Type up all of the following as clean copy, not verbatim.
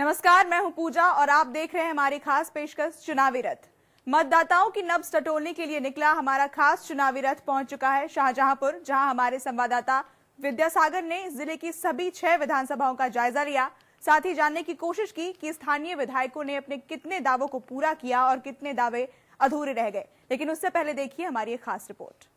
नमस्कार, मैं हूं पूजा और आप देख रहे हैं हमारी खास पेशकश चुनावी रथ। मतदाताओं की नब्ज टटोलने के लिए निकला हमारा खास चुनावी रथ पहुंच चुका है शाहजहांपुर, जहां हमारे संवाददाता विद्यासागर ने जिले की सभी 6 विधानसभाओं का जायजा लिया। साथ ही जानने की कोशिश की कि स्थानीय विधायकों ने अपने कितने दावों को पूरा किया और कितने दावे अधूरे रह गए। लेकिन उससे पहले देखिए हमारी एक खास रिपोर्ट।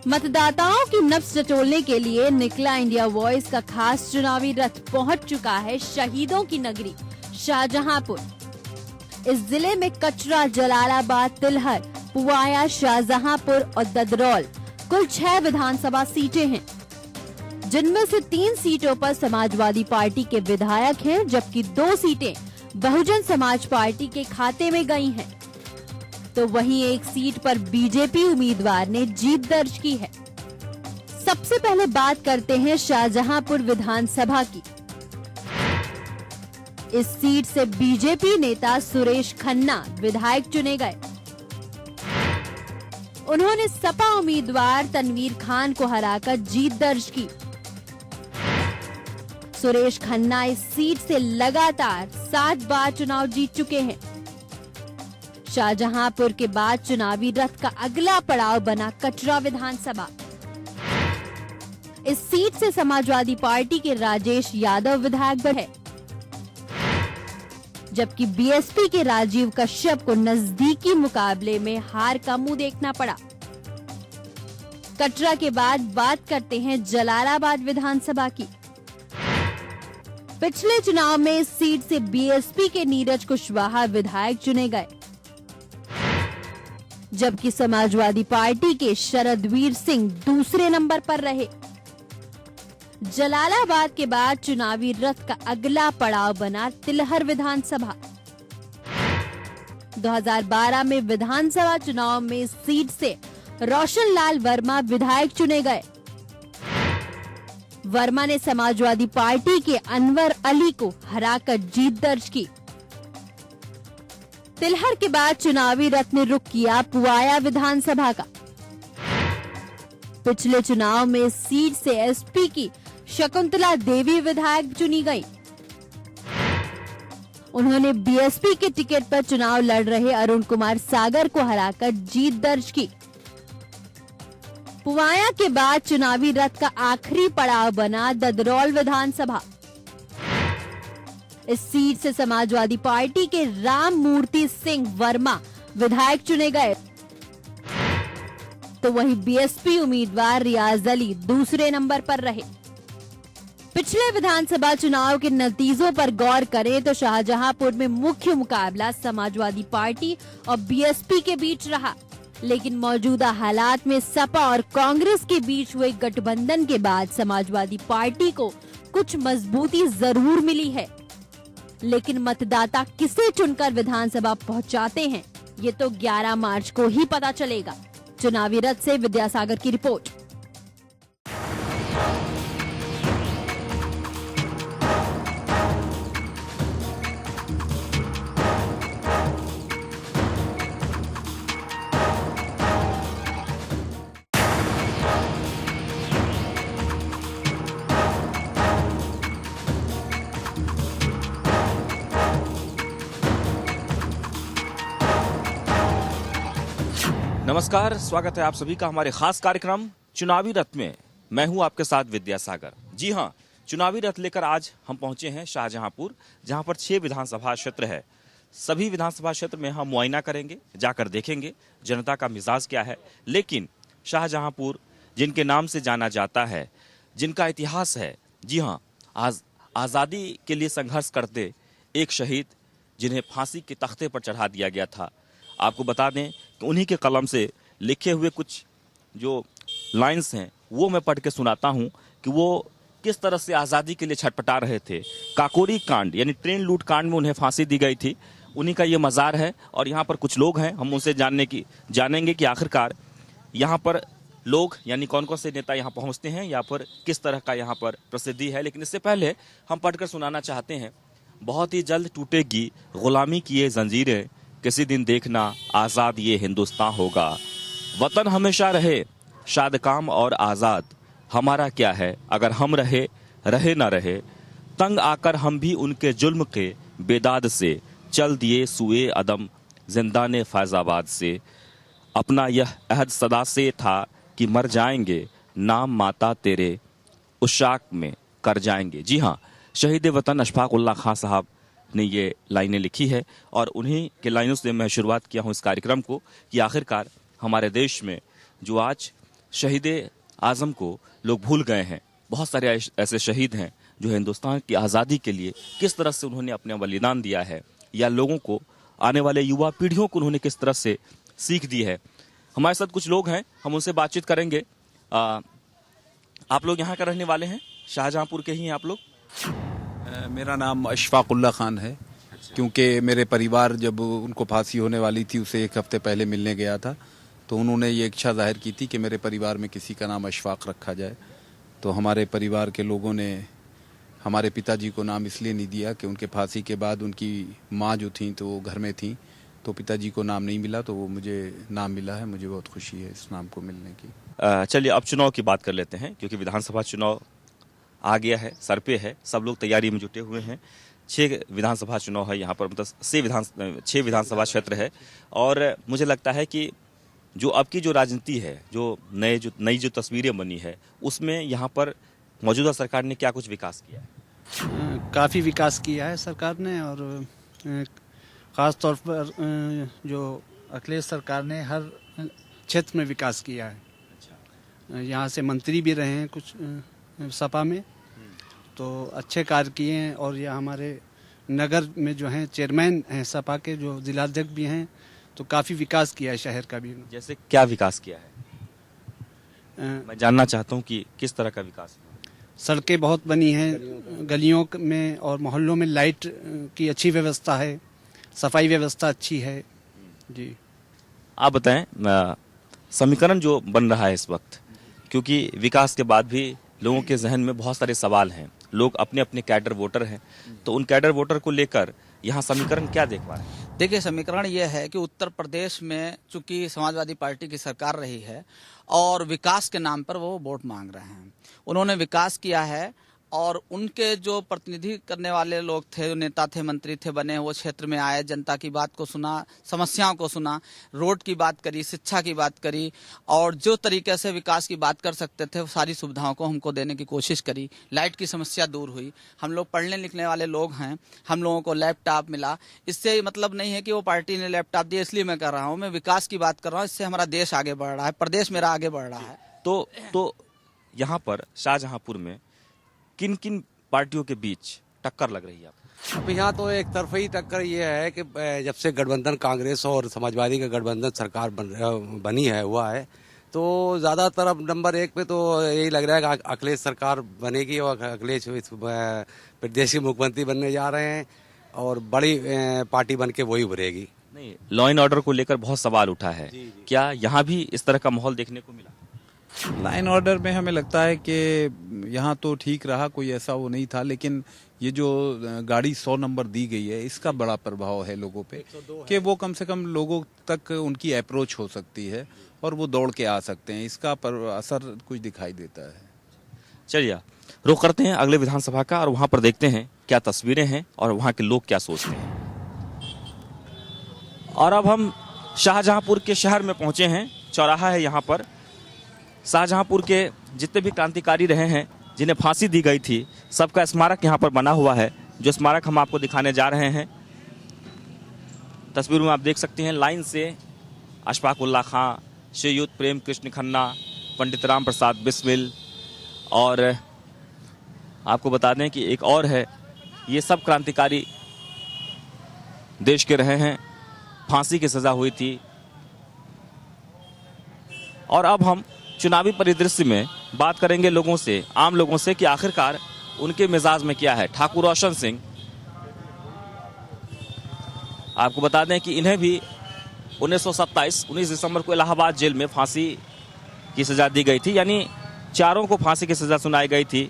मतदाताओं की नब्ज टटोलने के लिए निकला इंडिया वॉइस का खास चुनावी रथ पहुंच चुका है शहीदों की नगरी शाहजहांपुर। इस जिले में कचरा, जलालाबाद, तिलहर, पुवाया, शाहजहांपुर और ददरौल कुल 6 विधानसभा सीटें हैं, जिनमें से 3 सीटों पर समाजवादी पार्टी के विधायक हैं, जबकि 2 सीटें बहुजन समाज पार्टी के खाते में गई हैं। तो वहीं एक सीट पर बीजेपी उम्मीदवार ने जीत दर्ज की है। सबसे पहले बात करते हैं शाहजहांपुर विधानसभा की। इस सीट से बीजेपी नेता सुरेश खन्ना विधायक चुने गए। उन्होंने सपा उम्मीदवार तनवीर खान को हराकर जीत दर्ज की। सुरेश खन्ना इस सीट से लगातार 7 बार चुनाव जीत चुके हैं। शाहजहांपुर के बाद चुनावी रथ का अगला पड़ाव बना कटरा विधानसभा। इस सीट से समाजवादी पार्टी के राजेश यादव विधायक बने, जबकि बीएसपी के राजीव कश्यप को नजदीकी मुकाबले में हार का मुंह देखना पड़ा। कटरा के बाद बात करते हैं जलालाबाद विधानसभा की। पिछले चुनाव में इस सीट से बीएसपी के नीरज कुशवाहा विधायक चुने गए, जबकि समाजवादी पार्टी के शरदवीर सिंह दूसरे नंबर पर रहे। जलालाबाद के बाद चुनावी रथ का अगला पड़ाव बना तिलहर विधानसभा। 2012 में विधानसभा चुनाव में इस सीट से रोशन लाल वर्मा विधायक चुने गए। वर्मा ने समाजवादी पार्टी के अनवर अली को हराकर जीत दर्ज की। तिलहर के बाद चुनावी रथ ने रुख किया पुवाया विधानसभा का। पिछले चुनाव में इस सीट से एसपी की शकुंतला देवी विधायक चुनी गई। उन्होंने बीएसपी के टिकट पर चुनाव लड़ रहे अरुण कुमार सागर को हराकर जीत दर्ज की। पुवाया के बाद चुनावी रथ का आखिरी पड़ाव बना ददरौल विधानसभा। इस सीट से समाजवादी पार्टी के राम मूर्ति सिंह वर्मा विधायक चुने गए, तो वहीं बीएसपी उम्मीदवार रियाज अली दूसरे नंबर पर रहे। पिछले विधानसभा चुनाव के नतीजों पर गौर करें तो शाहजहांपुर में मुख्य मुकाबला समाजवादी पार्टी और बीएसपी के बीच रहा, लेकिन मौजूदा हालात में सपा और कांग्रेस के बीच हुए गठबंधन के बाद समाजवादी पार्टी को कुछ मजबूती जरूर मिली है। लेकिन मतदाता किसे चुनकर विधानसभा पहुंचाते हैं, ये तो 11 मार्च को ही पता चलेगा। चुनावी रथ से विद्यासागर की रिपोर्ट। नमस्कार, स्वागत है आप सभी का हमारे खास कार्यक्रम चुनावी रथ में। मैं हूं आपके साथ विद्यासागर। जी हां, चुनावी रथ लेकर आज हम पहुंचे हैं शाहजहांपुर, जहां पर 6 विधानसभा क्षेत्र है। सभी विधानसभा क्षेत्र में हम मुआयना करेंगे, जाकर देखेंगे जनता का मिजाज क्या है। लेकिन शाहजहांपुर जिनके नाम से जाना जाता है, जिनका इतिहास है, जी हां, आज़ादी के लिए संघर्ष करते एक शहीद जिन्हें फांसी के तख्ते पर चढ़ा दिया गया था। आपको बता दें कि उन्हीं के कलम से लिखे हुए कुछ जो लाइंस हैं वो मैं पढ़ के सुनाता हूं कि वो किस तरह से आज़ादी के लिए छटपटा रहे थे। काकोरी कांड यानी ट्रेन लूट कांड में उन्हें फांसी दी गई थी उन्हीं का ये मज़ार है और यहाँ पर कुछ लोग हैं, हम उनसे जानेंगे कि आखिरकार यहाँ पर लोग यानी कौन कौन से नेता यहाँ पहुँचते हैं या फिर किस तरह का यहाँ पर प्रसिद्धि है। लेकिन इससे पहले हम पढ़कर सुनाना चाहते हैं। बहुत ही जल्द टूटेगी गुलामी की ये जंजीरें, किसी दिन देखना आज़ाद ये हिंदुस्तान होगा। वतन हमेशा रहे शादकाम और आज़ाद, हमारा क्या है अगर हम रहे ना रहे। तंग आकर हम भी उनके जुल्म के बेदाद से चल दिए सुए अदम जिंदाने फैजाबाद से। अपना यह अहद सदा से था कि मर जाएंगे, नाम माता तेरे उशाक में कर जाएंगे। जी हाँ, शहीद वतन अशफाक उल्लाह खां साहब ने ये लाइनें लिखी है और उन्हीं के लाइनों से मैं शुरुआत किया हूँ इस कार्यक्रम को कि आखिरकार हमारे देश में जो आज शहीद आज़म को लोग भूल गए हैं, बहुत सारे ऐसे शहीद हैं जो हिंदुस्तान की आज़ादी के लिए किस तरह से उन्होंने अपना बलिदान दिया है या लोगों को, आने वाले युवा पीढ़ियों को उन्होंने किस तरह से सीख दी है। हमारे साथ कुछ लोग हैं, हम उनसे बातचीत करेंगे। आप लोग यहाँ का रहने वाले हैं, शाहजहांपुर के ही हैं आप लोग? मेरा नाम अशफाक उल्लाह खान है। क्योंकि मेरे परिवार जब उनको फांसी होने वाली थी उसे एक हफ्ते पहले मिलने गया था, तो उन्होंने ये इच्छा जाहिर की थी कि मेरे परिवार में किसी का नाम अशफाक रखा जाए। तो हमारे परिवार के लोगों ने हमारे पिताजी को नाम इसलिए नहीं दिया कि उनके फांसी के बाद उनकी माँ जो थी तो वो घर में थी, तो पिताजी को नाम नहीं मिला, तो वो मुझे नाम मिला है। मुझे बहुत खुशी है इस नाम को मिलने की। चलिए अब चुनाव की बात कर लेते हैं, क्योंकि विधानसभा चुनाव आ गया है, सर पे है, सब लोग तैयारी में जुटे हुए हैं। 6 विधानसभा चुनाव है यहाँ पर, मतलब 6 विधानसभा क्षेत्र है और मुझे लगता है कि जो अब की जो राजनीति है, जो नई जो तस्वीरें बनी है, उसमें यहाँ पर मौजूदा सरकार ने क्या कुछ विकास किया है? काफ़ी विकास किया है सरकार ने, और ख़ास तौर पर जो अखिलेश सरकार ने हर क्षेत्र में विकास किया है। अच्छा। यहाँ से मंत्री भी रहे हैं कुछ सपा में, तो अच्छे कार्य किए हैं। और यह हमारे नगर में जो हैं चेयरमैन हैं सपा के, जो जिलाध्यक्ष भी हैं, तो काफ़ी विकास किया है शहर का भी। जैसे क्या विकास किया है? मैं जानना चाहता हूँ कि किस तरह का विकास। सड़कें बहुत बनी हैं गलियों में, और मोहल्लों में लाइट की अच्छी व्यवस्था है, सफाई व्यवस्था अच्छी है। जी आप बताएं, समीकरण जो बन रहा है इस वक्त, क्योंकि विकास के बाद भी लोगों के जहन में बहुत सारे सवाल हैं, लोग अपने अपने कैडर वोटर हैं, तो उन कैडर वोटर को लेकर यहाँ समीकरण क्या देख पा रहे हैं? देखिए, समीकरण ये है कि उत्तर प्रदेश में चूंकि समाजवादी पार्टी की सरकार रही है और विकास के नाम पर वो वोट मांग रहे हैं। उन्होंने विकास किया है और उनके जो प्रतिनिधि करने वाले लोग थे, जो नेता थे, मंत्री थे बने, वो क्षेत्र में आए, जनता की बात को सुना, समस्याओं को सुना, रोड की बात करी, शिक्षा की बात करी, और जो तरीके से विकास की बात कर सकते थे वो सारी सुविधाओं को हमको देने की कोशिश करी। लाइट की समस्या दूर हुई। हम लोग पढ़ने लिखने वाले लोग हैं, हम लोगों को लैपटॉप मिला। इससे मतलब नहीं है कि वो पार्टी ने लैपटॉप दिया इसलिए मैं कर रहा हूँ, मैं विकास की बात कर रहा हूँ। इससे हमारा देश आगे बढ़ रहा है, प्रदेश मेरा आगे बढ़ रहा है। तो यहाँ पर शाहजहांपुर में किन किन पार्टियों के बीच टक्कर लग रही है? अब यहाँ तो एक तरफी टक्कर ये है कि जब से गठबंधन कांग्रेस और समाजवादी का गठबंधन सरकार बनी है हुआ है, तो ज़्यादातर अब नंबर 1 पे तो यही लग रहा है कि अखिलेश सरकार बनेगी और अखिलेश प्रदेश के मुख्यमंत्री बनने जा रहे हैं और बड़ी पार्टी बन के वही उभरेगी। नहीं, लॉ एंड ऑर्डर को लेकर बहुत सवाल उठा है। क्या यहाँ भी इस तरह का माहौल देखने को मिला? लाइन ऑर्डर में हमें लगता है कि यहाँ तो ठीक रहा, कोई ऐसा वो नहीं था, लेकिन ये जो गाड़ी 100 नंबर दी गई है इसका बड़ा प्रभाव है लोगों पे कि वो कम से कम लोगों तक उनकी अप्रोच हो सकती है और वो दौड़ के आ सकते हैं। इसका असर कुछ दिखाई देता है। चलिए रुख करते हैं अगले विधानसभा का और वहां पर देखते हैं क्या तस्वीरें हैं और वहां के लोग क्या सोचते हैं। और अब हम शाहजहांपुर के शहर में पहुंचे हैं, चौराहा है यहाँ पर। शाहजहांपुर के जितने भी क्रांतिकारी रहे हैं, जिन्हें फांसी दी गई थी, सबका स्मारक यहाँ पर बना हुआ है, जो स्मारक हम आपको दिखाने जा रहे हैं। तस्वीर में आप देख सकते हैं लाइन से अशफाक उल्लाह खां, श्रीयुत प्रेम कृष्ण खन्ना, पंडित राम प्रसाद बिस्मिल, और आपको बता दें कि एक और है, ये सब क्रांतिकारी देश के रहे हैं, फांसी की सजा हुई थी। और अब हम चुनावी परिदृश्य में बात करेंगे लोगों से, आम लोगों से, कि आखिरकार उनके मिजाज में क्या है। ठाकुर रोशन सिंह, आपको बता दें कि इन्हें भी 19 दिसंबर को इलाहाबाद जेल में फांसी की सजा दी गई थी, यानी चारों को फांसी की सजा सुनाई गई थी।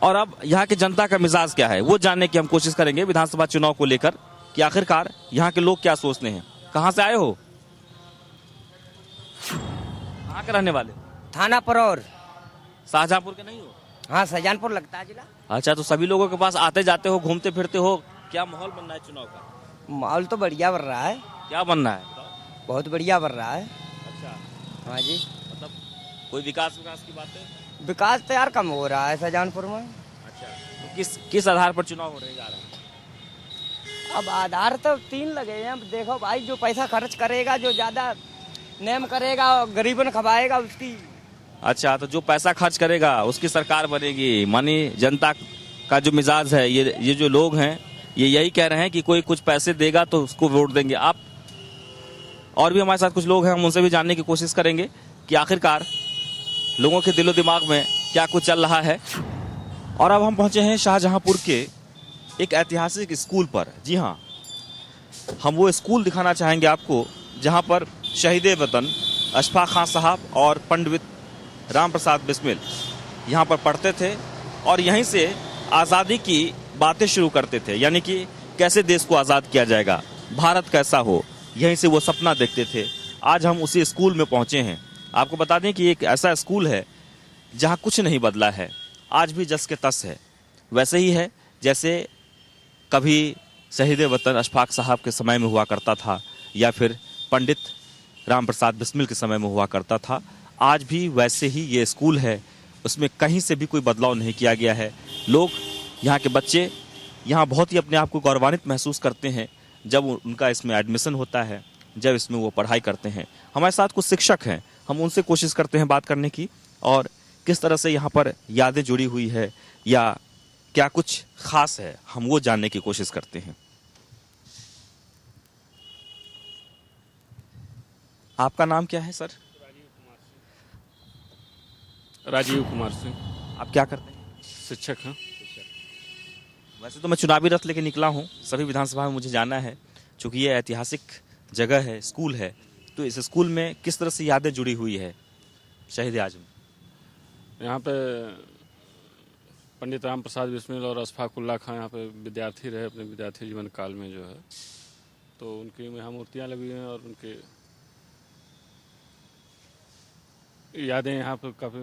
और अब यहाँ की जनता का मिजाज क्या है वो जानने की हम कोशिश करेंगे विधानसभा चुनाव को लेकर कि आखिरकार यहाँ के लोग क्या सोचते हैं। कहाँ से आए हो? कहाँ के रहने वाले? थाना परौर। शाहजहांपुर के नहीं हो? हाँ, शाहजहांपुर लगता है जिला। अच्छा, तो सभी लोगों के पास आते जाते हो, घूमते फिरते हो, क्या माहौल बन रहा है चुनाव का? माहौल तो बढ़िया बन रहा है, क्या बनना है? बहुत बढ़िया बन रहा है। अच्छा, हाँ जी। मतलब कोई विकास की बात है? विकास तो यार कम हो रहा है शाहजहांपुर में। अच्छा, तो किस आधार पर चुनाव हो रहे जा रहा है? अब आधार तो 3 लगे हैं। अब देखो भाई, जो पैसा खर्च करेगा, जो ज्यादा नेम करेगा, गरीबन खपाएगा उसकी। अच्छा, तो जो पैसा खर्च करेगा उसकी सरकार बनेगी, मानी जनता का जो मिजाज है, ये जो लोग हैं ये यही कह रहे हैं कि कोई कुछ पैसे देगा तो उसको वोट देंगे। आप और भी हमारे साथ कुछ लोग हैं, हम उनसे भी जानने की कोशिश करेंगे कि आखिरकार लोगों के दिलो दिमाग में क्या कुछ चल रहा है। और अब हम पहुंचे हैं शाहजहांपुर के एक ऐतिहासिक स्कूल पर। जी हाँ, हम वो स्कूल दिखाना चाहेंगे आपको जहां पर शहीदे वतन अशफाक खान साहब और पंडित राम प्रसाद बिस्मिल यहाँ पर पढ़ते थे और यहीं से आज़ादी की बातें शुरू करते थे, यानी कि कैसे देश को आज़ाद किया जाएगा, भारत कैसा हो, यहीं से वो सपना देखते थे। आज हम उसी स्कूल में पहुंचे हैं। आपको बता दें कि एक ऐसा स्कूल है जहां कुछ नहीं बदला है, आज भी जस के तस है, वैसे ही है जैसे कभी शहीद वतन अशफाक साहब के समय में हुआ करता था या फिर पंडित राम प्रसाद बिस्मिल के समय में हुआ करता था। आज भी वैसे ही ये स्कूल है, उसमें कहीं से भी कोई बदलाव नहीं किया गया है। लोग, यहाँ के बच्चे यहाँ बहुत ही अपने आप को गौरवान्वित महसूस करते हैं जब उनका इसमें एडमिशन होता है, जब इसमें वो पढ़ाई करते हैं। हमारे साथ कुछ शिक्षक हैं, हम उनसे कोशिश करते हैं बात करने की और किस तरह से यहाँ पर यादें जुड़ी हुई है या क्या कुछ खास है, हम वो जानने की कोशिश करते हैं। आपका नाम क्या है सर? राजीव कुमार सिंह। आप क्या करते हैं? शिक्षक हैं। वैसे तो मैं चुनावी रथ लेके निकला हूँ, सभी विधानसभा में मुझे जाना है, क्योंकि ये ऐतिहासिक जगह है, स्कूल है। तो इस स्कूल में किस तरह से यादें जुड़ी हुई है शहीद आजम? यहाँ पे पंडित राम प्रसाद बिस्मिल और अशफाक उल्लाह खान यहाँ पे विद्यार्थी रहे अपने विद्यार्थी जीवन काल में जो है, तो उनकी यहाँ मूर्तियाँ लगी हैं और उनके यादें यहाँ पे काफ़ी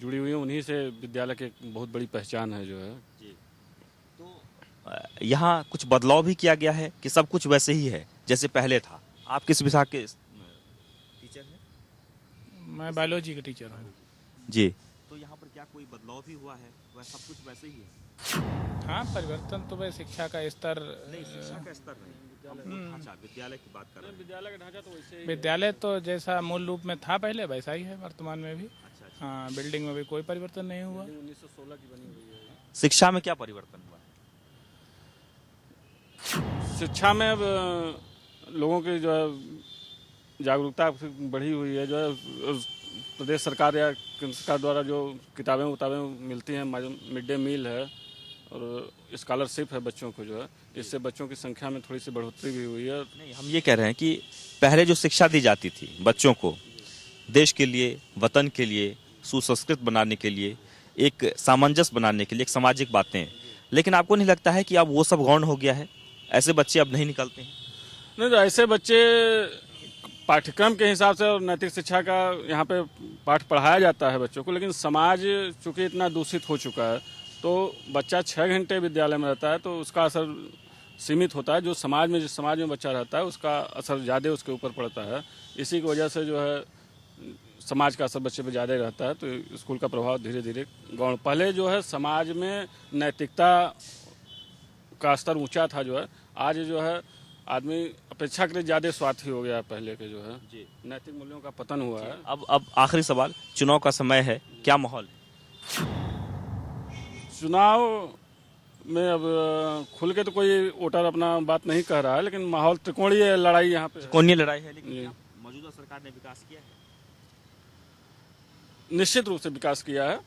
जुड़ी हुई हैं। उन्हीं से विद्यालय की एक बहुत बड़ी पहचान है जो है। यहाँ कुछ बदलाव भी किया गया है कि सब कुछ वैसे ही है जैसे पहले था? आप किस विभाग के टीचर हैं? मैं बायोलॉजी का टीचर हूँ। जी, तो यहाँ पर क्या कोई बदलाव भी हुआ है? वह सब कुछ वैसे ही है? हाँ, परिवर्तन तो वह शिक्षा का स्तर नहीं, शिक्षा का स्तर नहीं, विद्यालय की बात कर रहे हैं। विद्यालय का ढांचा तो वैसे ही, विद्यालय तो जैसा मूल रूप में था पहले वैसा ही है वर्तमान में भी। अच्छा। हाँ, बिल्डिंग में भी कोई परिवर्तन नहीं हुआ। 1916 की बनी हुई है। शिक्षा में क्या परिवर्तन हुआ है? शिक्षा में अब लोगों की जो है जागरूकता बढ़ी हुई है। जो है प्रदेश सरकार या केंद्र सरकार द्वारा जो किताबें मिलती हैं, मिड डे मील है और स्कॉलरशिप है बच्चों को, जो है इससे बच्चों की संख्या में थोड़ी सी बढ़ोतरी भी हुई है। नहीं, हम ये कह रहे हैं कि पहले जो शिक्षा दी जाती थी बच्चों को देश के लिए, वतन के लिए, सुसंस्कृत बनाने के लिए, एक सामंजस्य बनाने के लिए, एक सामाजिक बातें, लेकिन आपको नहीं लगता है कि अब वो सब गौण हो गया है? ऐसे बच्चे अब नहीं निकलते हैं? नहीं, तो ऐसे बच्चे पाठ्यक्रम के हिसाब से और नैतिक शिक्षा का यहाँ पे पाठ पढ़ाया जाता है बच्चों को, लेकिन समाज चूँकि इतना दूषित हो चुका है तो बच्चा 6 घंटे विद्यालय में रहता है तो उसका असर सीमित होता है। जो समाज में बच्चा रहता है उसका असर ज़्यादा उसके ऊपर पड़ता है। इसी की वजह से जो है समाज का असर बच्चे पे ज़्यादा रहता है, तो स्कूल का प्रभाव धीरे धीरे गौण। पहले जो है समाज में नैतिकता का स्तर ऊंचा था, जो है आज जो है आदमी अपेक्षाकृत ज़्यादा स्वार्थी हो गया है। पहले के जो है नैतिक मूल्यों का पतन हुआ है। अब आखिरी सवाल, चुनाव का समय है, क्या माहौल है? चुनाव में अब खुल के तो कोई वोटर अपना बात नहीं कह रहा है, लेकिन माहौल त्रिकोणीय लड़ाई यहाँ पे, त्रिकोणीय लड़ाई है। लेकिन क्या मौजूदा सरकार ने विकास किया है? निश्चित रूप से विकास किया है।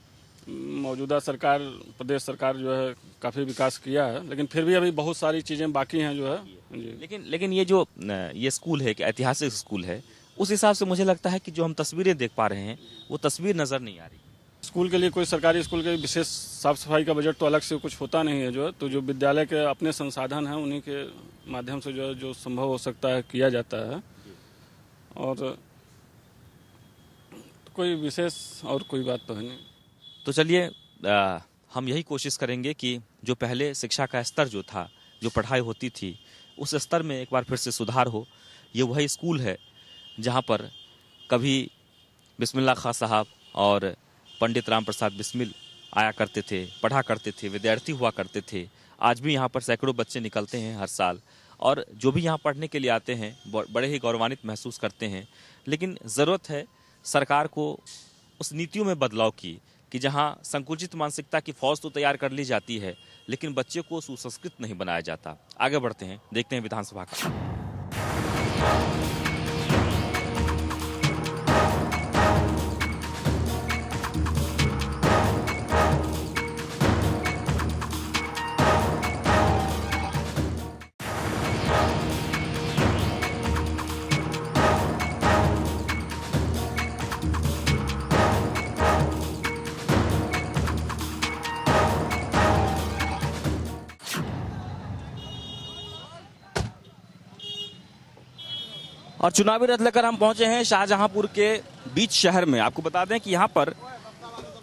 मौजूदा सरकार, प्रदेश सरकार जो है काफ़ी विकास किया है, लेकिन फिर भी अभी बहुत सारी चीज़ें बाकी हैं जो है जी। लेकिन ये स्कूल है कि ऐतिहासिक स्कूल है, उस हिसाब से मुझे लगता है कि जो हम तस्वीरें देख पा रहे हैं वो तस्वीर नज़र नहीं आ रही। स्कूल के लिए कोई सरकारी स्कूल के विशेष साफ सफाई का बजट तो अलग से कुछ होता नहीं है जो है, तो जो विद्यालय के अपने संसाधन हैं उन्हीं के माध्यम से जो है जो संभव हो सकता है किया जाता है, और कोई विशेष और कोई बात तो है नहीं। तो चलिए हम यही कोशिश करेंगे कि जो पहले शिक्षा का स्तर जो था, जो पढ़ाई होती थी, उस स्तर में एक बार फिर से सुधार हो। ये वही स्कूल है जहाँ पर कभी बिस्मिल्लाह खां साहब और पंडित राम प्रसाद बिस्मिल आया करते थे, पढ़ा करते थे, विद्यार्थी हुआ करते थे। आज भी यहाँ पर सैकड़ों बच्चे निकलते हैं हर साल, और जो भी यहाँ पढ़ने के लिए आते हैं बड़े ही गौरवान्वित महसूस करते हैं। लेकिन ज़रूरत है सरकार को उस नीतियों में बदलाव की कि जहाँ संकुचित मानसिकता की फौज तो तैयार कर ली जाती है, लेकिन बच्चे को सुसंस्कृत नहीं बनाया जाता। आगे बढ़ते हैं, देखते हैं विधानसभा का। और चुनावी रथ लेकर हम पहुंचे हैं शाहजहांपुर के बीच शहर में। आपको बता दें कि यहाँ पर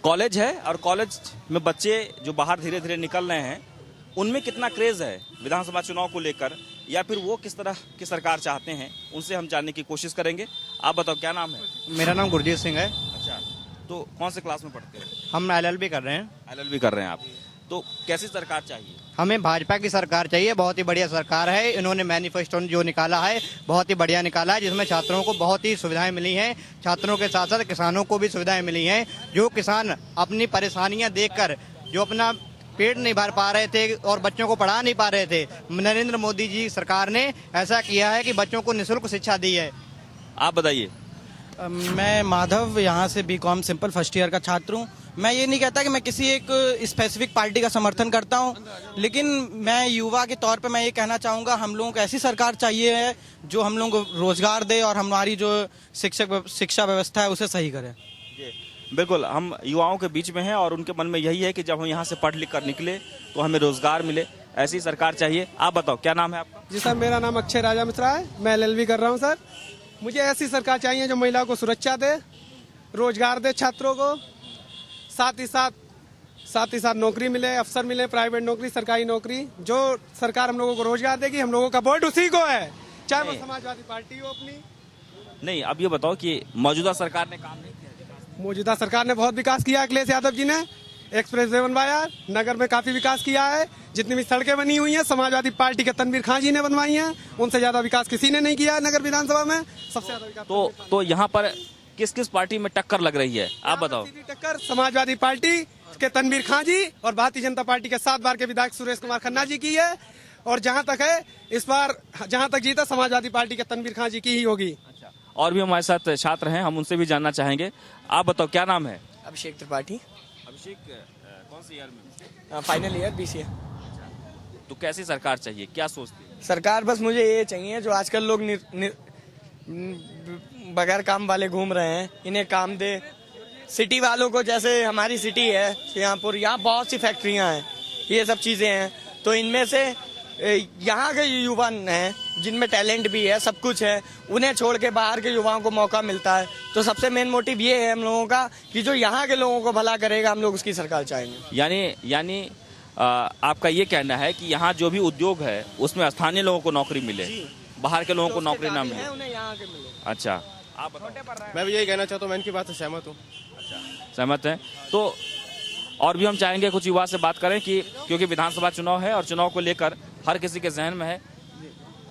कॉलेज है, और कॉलेज में बच्चे जो बाहर धीरे धीरे निकल रहे हैं, उनमें कितना क्रेज है विधानसभा चुनाव को लेकर, या फिर वो किस तरह की सरकार चाहते हैं, उनसे हम जानने की कोशिश करेंगे। आप बताओ, क्या नाम है? मेरा नाम गुरजीत सिंह है। अच्छा, तो कौन से क्लास में पढ़ते हैं? हम LLB कर रहे हैं। LLB कर रहे हैं आप। तो कैसी सरकार चाहिए? हमें भाजपा की सरकार चाहिए। बहुत ही बढ़िया सरकार है। इन्होंने मैनिफेस्टो जो निकाला है बहुत ही बढ़िया निकाला है, जिसमें छात्रों को बहुत ही सुविधाएं मिली हैं। छात्रों के साथ साथ किसानों को भी सुविधाएं मिली हैं। जो किसान अपनी परेशानियां देखकर जो अपना पेट नहीं भर पा रहे थे और बच्चों को पढ़ा नहीं पा रहे थे, नरेंद्र मोदी जी सरकार ने ऐसा किया है कि बच्चों को निःशुल्क शिक्षा दी है। आप बताइए। मैं माधव, यहाँ से BCom सिंपल फर्स्ट ईयर का छात्र हूँ। मैं ये नहीं कहता कि मैं किसी एक स्पेसिफिक पार्टी का समर्थन करता हूँ, लेकिन मैं युवा के तौर पे मैं ये कहना चाहूँगा, हम लोगों को ऐसी सरकार चाहिए है जो हम लोगों को रोजगार दे और हमारी जो शिक्षा व्यवस्था है उसे सही करे। बिल्कुल, हम युवाओं के बीच में हैं और उनके मन में यही है कि जब हम यहाँ से पढ़ लिख कर निकले तो हमें रोजगार मिले, ऐसी सरकार चाहिए। आप बताओ, क्या नाम है आपका? जी सर, मेरा नाम अक्षय राजा मिश्रा है। मैं LLB कर रहा हूँ सर। मुझे ऐसी सरकार चाहिए जो महिलाओं को सुरक्षा दे, रोजगार दे छात्रों को, साथ ही साथ नौकरी मिले, अफसर मिले, प्राइवेट नौकरी, सरकारी नौकरी। जो सरकार हम लोगों को रोजगार देगी, हम लोगों का वोट उसी को है, चाहे वो समाजवादी पार्टी हो अपनी। नहीं, अब ये बताओ कि मौजूदा सरकार ने काम नहीं किया? मौजूदा सरकार ने बहुत विकास किया। अखिलेश यादव जी ने एक्सप्रेस वे बनवाया, नगर में काफी विकास किया है। जितनी भी सड़कें बनी हुई हैं समाजवादी पार्टी के तनवीर खां जी ने बनवाई हैं, उनसे ज्यादा विकास किसी ने नहीं किया नगर विधानसभा में। सबसे ज्यादा विकास तो यहाँ पर किस किस पार्टी में टक्कर लग रही है, आप बताओ? टक्कर समाजवादी पार्टी के तनवीर खां जी और भारतीय जनता पार्टी के 7 बार के विधायक सुरेश कुमार खन्ना जी की है, और जहां तक है इस बार जहां तक जीता समाजवादी पार्टी के तनवीर खां जी की ही होगी। अच्छा, और भी हमारे साथ छात्र हैं, हम उनसे भी जानना चाहेंगे। आप बताओ, क्या नाम है? अभिषेक त्रिपाठी। अभिषेक, कौन सी ईयर में? Final year BCA। तो कैसी सरकार चाहिए, क्या सोचती है सरकार? बस मुझे ये चाहिए, जो आजकल लोग बगैर काम वाले घूम रहे हैं, इन्हें काम दे। सिटी वालों को, जैसे हमारी सिटी है शाहजहांपुर, यहाँ बहुत सी फैक्ट्रियाँ हैं, ये सब चीज़ें हैं, तो इनमें से यहाँ के युवा हैं जिनमें टैलेंट भी है, सब कुछ है, उन्हें छोड़ के बाहर के युवाओं को मौका मिलता है। तो सबसे मेन मोटिव ये है हम लोगों का कि जो यहाँ के लोगों को भला करेगा, हम लोग उसकी सरकार चाहेंगे। यानी आपका ये कहना है कि यहाँ जो भी उद्योग है उसमें स्थानीय लोगों को नौकरी मिले, बाहर के लोगों को नौकरी ना मिले, उन्हें यहाँ के मिले। अच्छा, आप मैं भी यही कहना चाहता हूँ, मैं इनकी बात से सहमत हूँ। अच्छा, सहमत हैं। तो और भी हम चाहेंगे कुछ युवा से बात करें कि क्योंकि विधानसभा चुनाव है और चुनाव को लेकर हर किसी के जहन में है।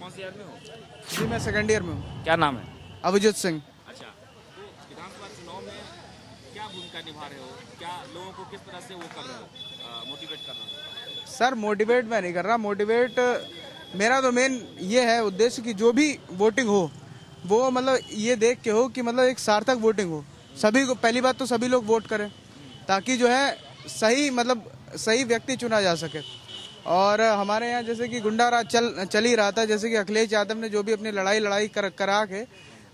कौन सी ईयर में हो? जी, मैं सेकंड ईयर में हूँ। क्या नाम है? अभिजीत सिंह। अच्छा, तो विधानसभा चुनाव में क्या भूमिका निभा रहे हो, क्या लोगों को किस तरह से वो कर रहे हो, मोटिवेट कर रहे हो? सर, मोटिवेट मैं नहीं कर रहा। मोटिवेट मेरा तो मेन ये है उद्देश्य कि जो भी वोटिंग हो वो ये देख के हो कि एक सार्थक वोटिंग हो। सभी को, पहली बात तो सभी लोग वोट करें, ताकि जो है सही मतलब सही व्यक्ति चुना जा सके। और हमारे यहाँ जैसे कि गुंडा राज चल ही रहा था, जैसे कि अखिलेश यादव ने जो भी अपनी लड़ाई करा के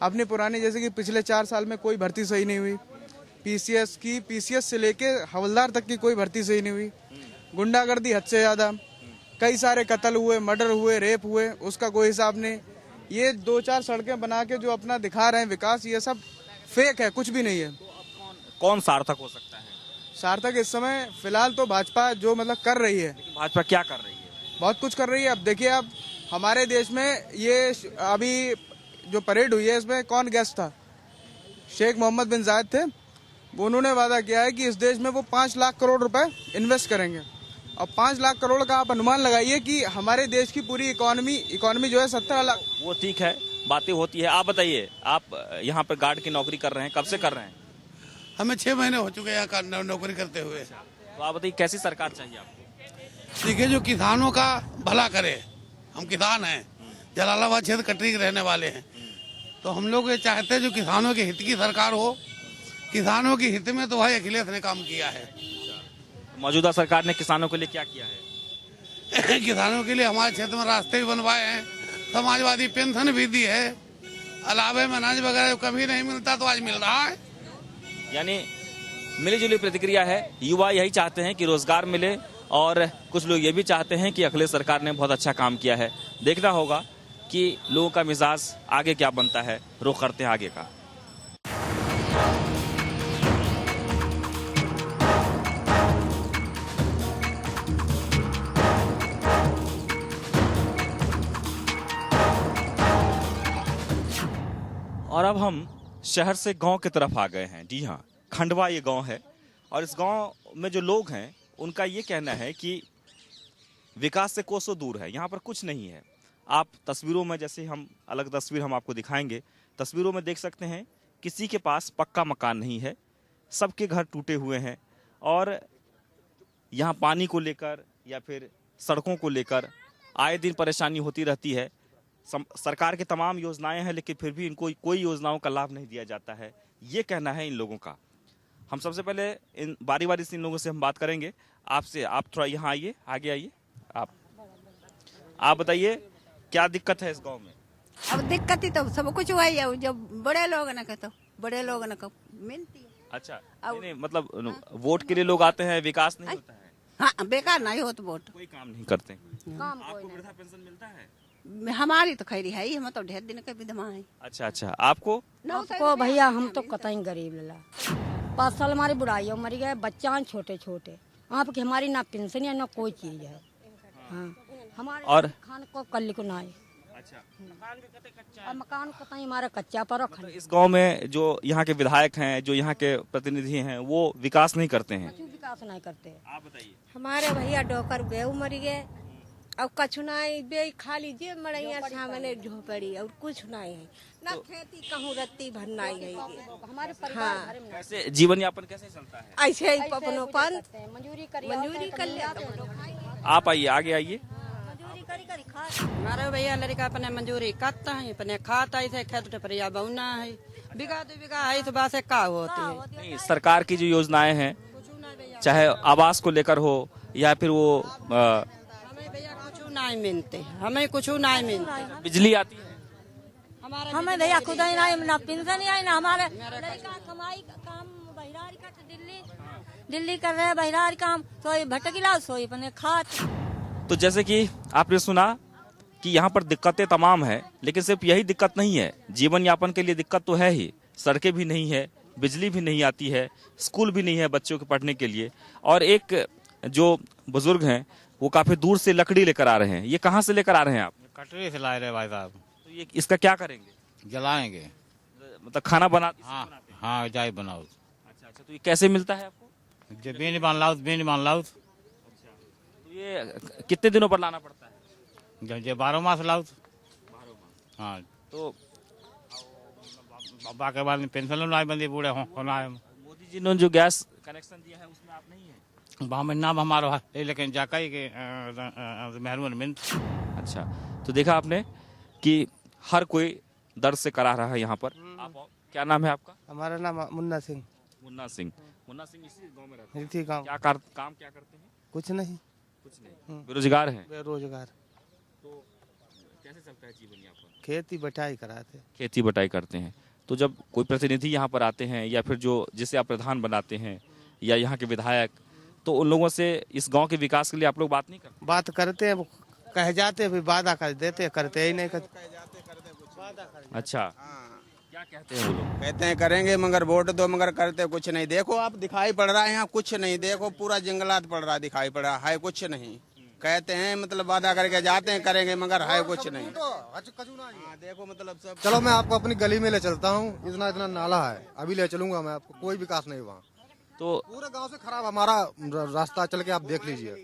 अपनी पुरानी, जैसे कि पिछले 4 साल में कोई भर्ती सही नहीं हुई, पीसीएस से लेके हवलदार तक की कोई भर्ती सही नहीं हुई, गुंडागर्दी हद से ज़्यादा, कई सारे कत्ल हुए, मर्डर हुए, रेप हुए, उसका कोई हिसाब नहीं। ये 2-4 सड़कें बना के जो अपना दिखा रहे हैं विकास, ये सब फेक है, कुछ भी नहीं है। कौन सार्थक हो सकता है? सार्थक इस समय फिलहाल तो भाजपा जो मतलब कर रही है। भाजपा क्या कर रही है? बहुत कुछ कर रही है। अब देखिए, अब हमारे देश में ये अभी जो परेड हुई है इसमें कौन गेस्ट था? शेख मोहम्मद बिन जायद थे। उन्होंने वादा किया है कि इस देश में वो 5 लाख करोड़ रुपए इन्वेस्ट करेंगे। और 5 लाख करोड़ का आप अनुमान लगाइए कि हमारे देश की पूरी इकोनॉमी जो है 17 लाख। वो ठीक है, बातें होती है। आप बताइए, आप यहाँ पर गार्ड की नौकरी कर रहे हैं, कब से कर रहे हैं? हमें 6 महीने हो चुके हैं यहाँ नौकरी करते हुए। तो आप बताइए कैसी सरकार चाहिए आपको? देखिए, जो किसानों का भला करे। हम किसान हैं, जलालाबाद क्षेत्र कटरी के रहने वाले हैं, तो हम लोग ये चाहते हैं जो किसानों के हित की सरकार हो। किसानों के हित में तो भाई अखिलेश ने काम किया है। मौजूदा सरकार ने किसानों के लिए क्या किया है? किसानों के लिए हमारे क्षेत्र में रास्ते भी बनवाए हैं, समाजवादी पेंशन भी दी है, अलावे में अनाज वगैरह कभी नहीं मिलता तो आज मिल रहा है। यानी मिलीजुली प्रतिक्रिया है। युवा यही चाहते हैं कि रोजगार मिले, और कुछ लोग ये भी चाहते हैं कि अखिलेश सरकार ने बहुत अच्छा काम किया है। देखना होगा कि लोगों का मिजाज आगे क्या बनता है। रुख करते हैं आगे का। और अब हम शहर से गांव की तरफ आ गए हैं। जी हाँ, खंडवा ये गांव है, और इस गांव में जो लोग हैं उनका ये कहना है कि विकास से कोसों दूर है, यहाँ पर कुछ नहीं है। आप तस्वीरों में, जैसे हम अलग तस्वीर हम आपको दिखाएंगे, तस्वीरों में देख सकते हैं किसी के पास पक्का मकान नहीं है, सबके घर टूटे हुए हैं। और यहाँ पानी को लेकर या फिर सड़कों को लेकर आए दिन परेशानी होती रहती है। सरकार की तमाम योजनाएं हैं, लेकिन फिर भी इनको कोई योजनाओं का लाभ नहीं दिया जाता है, ये कहना है इन लोगों का। हम सबसे पहले इन बारी से इन लोगों से हम बात करेंगे। आपसे, आप थोड़ा यहाँ आइए, आगे आइए। आप बताइए क्या दिक्कत है इस गांव में? अब दिक्कत ही तो सब कुछ हुआ है, जब बड़े लोग न कहते बड़े लोग न मिलती है। अच्छा, नहीं, मतलब वोट के लिए लोग आते हैं, विकास नहीं होता है। हाँ, बेकार नहीं हो तो वोट, कोई काम नहीं करते। काम आपको वृद्धा पेंशन मिलता है? हमारी तो खैरी है ही, हम तो ढेर दिन के विधवा है। अच्छा, आपको? भैया हम तो कतई गरीब लला, 5 साल हमारी बुढ़ाई मर गए, बच्चा छोटे छोटे। आपकी हमारी ना पेंशन है ना कोई चीज है। हाँ, हमारे और खान को कल को ना है। अच्छा, मकान कतई हमारा कच्चा पर रखा। इस गांव में जो यहाँ के विधायक हैं, जो यहाँ के प्रतिनिधि हैं, वो विकास नहीं करते हैं। विकास नहीं करते। आप बताइए। हमारे भैया डोकर बेऊ मर गए, अब कछु नहीं, बे खाली जे मड़ैया सामने झोपड़ी और कुछ नहीं है, ना खेती कहूँ रत्ती भरना है। हमारे हाँ, कैसे जीवन यापन कैसे चलता है? ऐसे ही अपनोपन मंजूरी कर ले। आप आइए, आगे आइए। हमारे भैया लड़का अपने मंजूरी करता है, अपने खाता है, खेत पर बउना है, बिगा 2 बिगा है, तो बात का होती है। नहीं, सरकार की जो योजनाएं हैं, चाहे आवास को लेकर हो या फिर वो नहीं मिलते, हमें कुछ नहीं मिलते। बिजली आती है हमें भैया खुद ही नहीं, ना पेंशन आई ना हमारे लड़का कमाई काम बहिरारी का दिल्ली कर रहे हैं, बहिरारी काम सोई भटकिला सोई अपने खात। तो जैसे कि आपने सुना कि यहाँ पर दिक्कतें तमाम है, लेकिन सिर्फ यही दिक्कत नहीं है, जीवन यापन के लिए दिक्कत तो है ही। सड़कें भी नहीं है, बिजली भी नहीं आती है, स्कूल भी नहीं है बच्चों के पढ़ने के लिए। और एक जो बुजुर्ग हैं वो काफी दूर से लकड़ी लेकर आ रहे हैं। ये कहाँ से लेकर आ रहे हैं आप? कटरी से लाए रहे भाई साहब। तो ये इसका क्या करेंगे? जलाएंगे, मतलब खाना बनाते? हाँ, जाए बनाओ। अच्छा, तो ये कैसे मिलता है आपको? जो बीन बांध लाओ। तो ये कितने दिनों पर लाना पड़ता है? जो 12 मास लाओ। हाँ, तो बाकी बाद पेंशन बंदी बूढ़े होना है। मोदी जी ने जो गैस कनेक्शन दिया है उसमें आप नहीं है? नाम हमारा है, लेकिन जाकाई के मेहरून मिल। अच्छा, तो देखा आपने कि हर कोई दर्द से करा रहा है यहाँ पर। आप क्या नाम है आपका? हमारा नाम मुन्ना सिंह। मुन्ना सिंह इसी गांव में रहते हैं? इसी गाँव। काम क्या करते हैं? कुछ नहीं। कुछ नहीं, बेरोजगार हैं? बेरोजगार। तो कैसे चलता है जीवन यापन? खेती बटाई कराते। खेती बटाई करते हैं। तो जब कोई प्रतिनिधि यहाँ पर आते हैं या फिर जो जिसे आप प्रधान बनाते हैं या यहाँ के विधायक, तो उन लोगों से इस गांव के विकास के लिए आप लोग बात नहीं करते? बात करते हैं, वो कह जाते हैं, फिर वादा कर देते, करते ही नहीं करते। अच्छा, क्या कहते हैं वो लोग? कहते हैं करेंगे मगर वोट दो, मगर करते कुछ नहीं। देखो आप दिखाई पड़ रहा है यहाँ कुछ नहीं, देखो पूरा जंगलात पड़ रहा दिखाई पड़ रहा है कुछ नहीं। कहते हैं मतलब वादा करके जाते हैं करेंगे मगर है कुछ नहीं। हाँ, देखो मतलब सब। चलो मैं आपको अपनी गली में ले चलता हूँ, इतना इतना नाला है, अभी ले चलूंगा मैं आपको, कोई विकास नहीं वहाँ। तो पूरे गांव से खराब हमारा रास्ता, चल के आप देख लीजिए,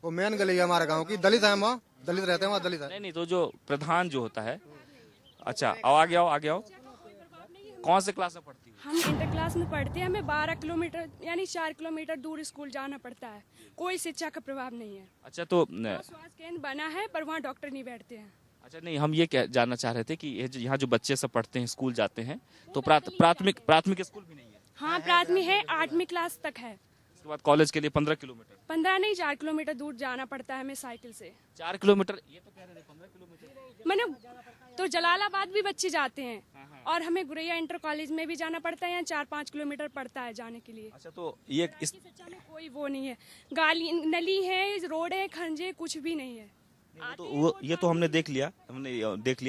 वो मेन गली है हमारे गांव की, दलित है वहाँ, दलित रहते हैं वहाँ, दलित है। नहीं, तो जो प्रधान जो होता है, अच्छा आओ आगे आओ आगे आओ, कौन से क्लास में पढ़ती है? हम इंटर क्लास में पढ़ते हैं, हमें 12 किलोमीटर यानी 4 किलोमीटर दूर स्कूल जाना पड़ता है, कोई शिक्षा का प्रभाव नहीं है। अच्छा, तो स्वास्थ्य केंद्र बना है पर वहाँ डॉक्टर नहीं बैठते हैं। अच्छा, नहीं, हम ये जानना चाह रहे थे कि यहाँ जो बच्चे सब पढ़ते हैं, स्कूल जाते हैं, तो प्राथमिक स्कूल भी नहीं है? हाँ, प्राथमिक है, 8वीं क्लास तक है। उसके बाद कॉलेज के लिए 15 किलोमीटर? 15 नहीं, 4 किलोमीटर दूर जाना पड़ता है हमें साइकिल से। 4 किलोमीटर? ये तो कह रहे थे 15 किलोमीटर। मैंने तो जलालाबाद भी बच्चे जाते हैं और हमें गुरैया इंटर कॉलेज में भी जाना पड़ता है, यहाँ 4-5 किलोमीटर पड़ता है जाने के लिए। अच्छा, तो ये इस शिक्षा में कोई वो नहीं है, गाली नली है, रोड है, खंजे, कुछ भी नहीं है। तो ये तो हमने देख लिया,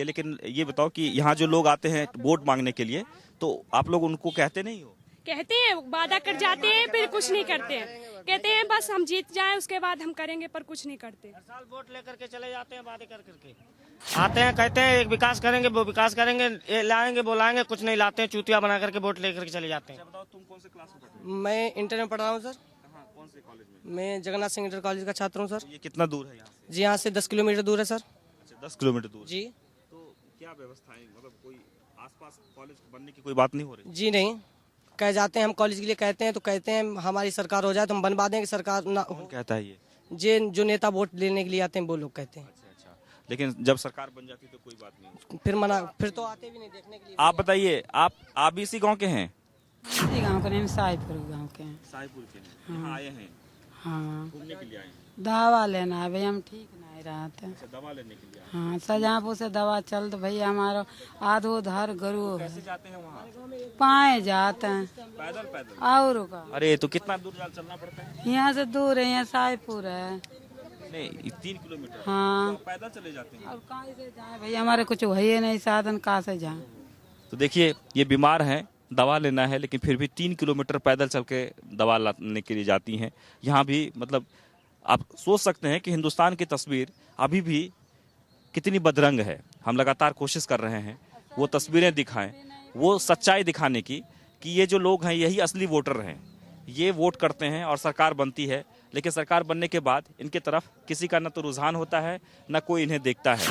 लेकिन ये बताओ कि यहाँ जो लोग आते हैं वोट मांगने के लिए, तो आप लोग उनको कहते नहीं हो? कहते हैं, वादा कर जाते हैं, फिर कुछ नहीं करते हैं। कहते हैं बस हम जीत जाएं उसके बाद हम करेंगे, पर कुछ नहीं करते। हर साल वोट लेकर के चले जाते हैं, वादे कर करके आते हैं, कहते हैं एक विकास करेंगे, वो विकास करेंगे, ये लाएंगे बुलाएंगे, कुछ नहीं लाते हैं, चूतिया बना करके वोट लेकर के चले जाते हैं। बताओ तुम कौन से क्लास में पढ़ते हो? मैं इंटर में पढ़ रहा हूँ सर। कौन से कॉलेज में? मैं जगन्नाथ सिंह इंटर कॉलेज का छात्र हूँ सर। ये कितना दूर है यहाँ से? जी, यहाँ से 10 किलोमीटर दूर है सर। अच्छा, 10 किलोमीटर दूर। जी। तो क्या व्यवस्था है, मतलब कोई आसपास कॉलेज बनने की कोई बात नहीं हो रही? जी नहीं, कह जाते हैं हम कॉलेज के लिए कहते हैं, तो कहते हैं हमारी सरकार हो जाए तो हम बनवा देंगे। सरकार ना कौन कहता है ये? जो नेता वोट लेने के लिए आते हैं वो लोग कहते हैं। अच्छा, लेकिन जब सरकार बन जाती तो कोई बात नहीं, फिर तो आते भी नहीं देखने के लिए। आप बताइए, आप भी इसी गांव के हैं? इसी गांव के नहीं, साईपुर गांव के हैं। साईपुर के हैं। यहाँ आए हैं? हाँ, घूमने के लिए आए हैं? दवा लेना है भैया, हम ठीक नहीं रहते। अच्छा, दवा लेने के लिए आए हैं? हाँ, शाहजहाँपुर से दवा चल तो भैया हमारा आधो धर गरु है। कैसे जाते हैं वहाँ? पाए जाते हैं। पैदल? और का? अरे, तो कितना दूर चलना पड़ता है? यहाँ से दूर है, यहाँ साईपुर है। नहीं, 3 किलोमीटर। हाँ, तो पैदल चले जाते हैं? और कहाँ से जाए भैया, हमारे कुछ है नहीं साधन, कहाँ से जाए। तो देखिए, ये बीमार हैं, दवा लेना है, लेकिन फिर भी 3 किलोमीटर पैदल चल के दवा लाने के लिए जाती हैं। यहाँ भी मतलब आप सोच सकते हैं कि हिंदुस्तान की तस्वीर अभी भी कितनी बदरंग है। हम लगातार कोशिश कर रहे हैं वो तस्वीरें दिखाएं, वो सच्चाई दिखाने की कि ये जो लोग हैं यही असली वोटर हैं। ये वोट करते हैं और सरकार बनती है, लेकिन सरकार बनने के बाद इनके तरफ किसी का न तो रुझान होता है, न कोई इन्हें देखता है।